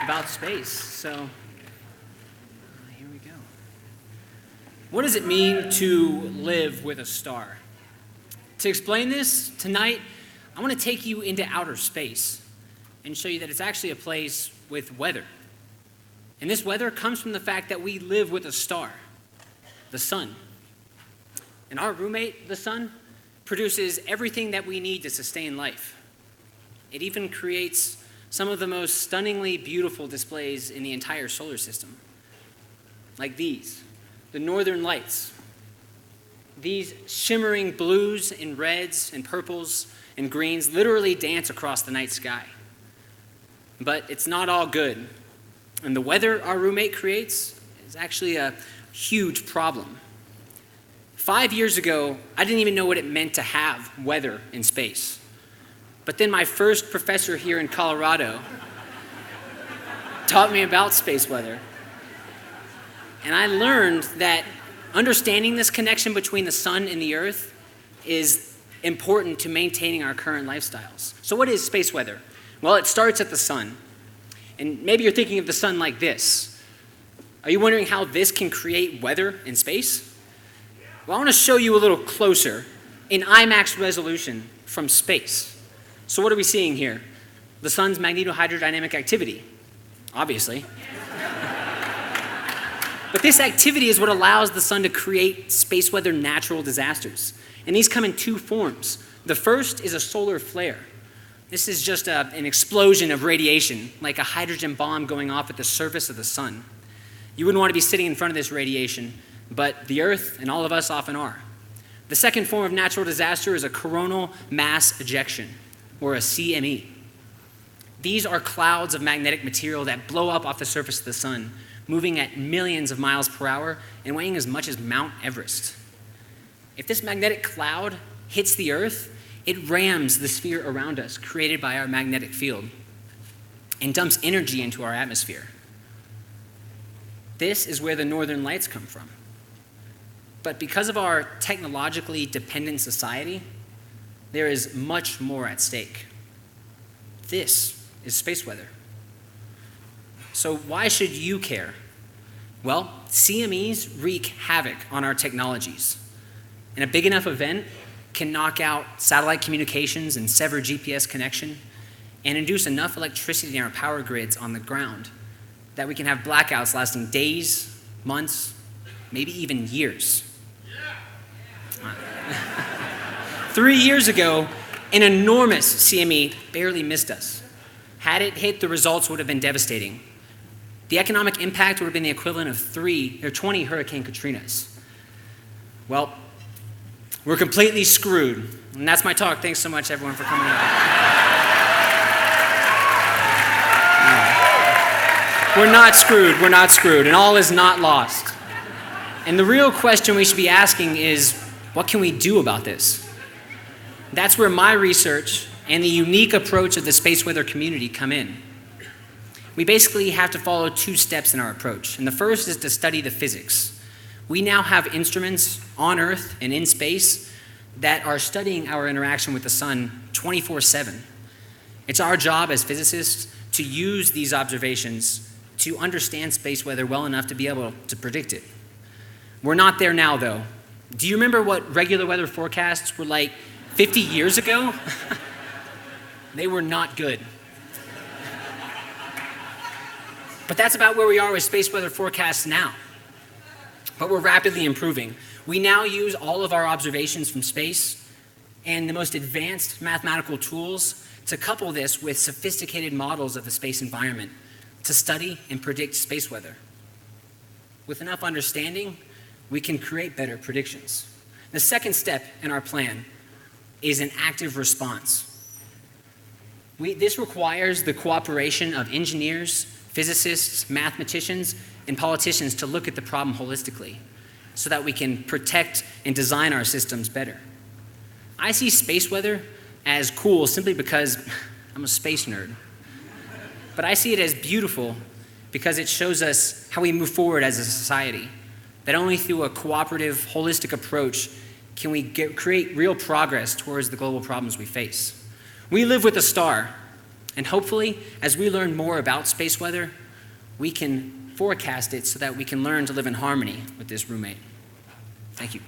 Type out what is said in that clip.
about space. So here we go. What does it mean to live with a star? To explain this, tonight, I want to take you into outer space and show you that it's actually a place with weather. And this weather comes from the fact that we live with a star, the sun. And our roommate, the sun, produces everything that we need to sustain life. It even creates some of the most stunningly beautiful displays in the entire solar system, like these, the northern lights. These shimmering blues and reds and purples and greens literally dance across the night sky. But it's not all good. And the weather our roommate creates is actually a huge problem. 5 years ago, I didn't even know what it meant to have weather in space. But then my first professor here in Colorado taught me about space weather. And I learned that understanding this connection between the sun and the earth is important to maintaining our current lifestyles. So what is space weather? Well, it starts at the sun. And maybe you're thinking of the sun like this. Are you wondering how this can create weather in space? Well, I want to show you a little closer in IMAX resolution from space. So what are we seeing here? The sun's magnetohydrodynamic activity, obviously. But this activity is what allows the sun to create space weather natural disasters. And these come in two forms. The first is a solar flare. This is just an explosion of radiation, like a hydrogen bomb going off at the surface of the sun. You wouldn't want to be sitting in front of this radiation, but the Earth and all of us often are. The second form of natural disaster is a coronal mass ejection, or a CME. These are clouds of magnetic material that blow up off the surface of the sun, moving at millions of miles per hour and weighing as much as Mount Everest. If this magnetic cloud hits the Earth, it rams the sphere around us, created by our magnetic field, and dumps energy into our atmosphere. This is where the northern lights come from. But because of our technologically dependent society, there is much more at stake. This is space weather. So why should you care? Well, CMEs wreak havoc on our technologies. And a big enough event can knock out satellite communications and sever GPS connection and induce enough electricity in our power grids on the ground that we can have blackouts lasting days, months, maybe even years. 3 years ago, an enormous CME barely missed us. Had it hit, the results would have been devastating. The economic impact would have been the equivalent of 20 Hurricane Katrinas. Well, we're completely screwed. And that's my talk. Thanks so much, everyone, for coming out. We're not screwed, and all is not lost. And the real question we should be asking is, what can we do about this? That's where my research and the unique approach of the space weather community come in. We basically have to follow 2 steps in our approach. And the first is to study the physics. We now have instruments on Earth and in space that are studying our interaction with the sun 24/7. It's our job as physicists to use these observations to understand space weather well enough to be able to predict it. We're not there now, though. Do you remember what regular weather forecasts were like 50 years ago? They were not good. But that's about where we are with space weather forecasts now. But we're rapidly improving. We now use all of our observations from space and the most advanced mathematical tools to couple this with sophisticated models of the space environment to study and predict space weather. With enough understanding, we can create better predictions. The second step in our plan is an active response. This requires the cooperation of engineers, physicists, mathematicians, and politicians to look at the problem holistically so that we can protect and design our systems better. I see space weather as cool simply because I'm a space nerd. But I see it as beautiful because it shows us how we move forward as a society, that only through a cooperative, holistic approach can we create real progress towards the global problems we face. We live with a star, And hopefully, as we learn more about space weather, we can forecast it so that we can learn to live in harmony with this roommate. Thank you.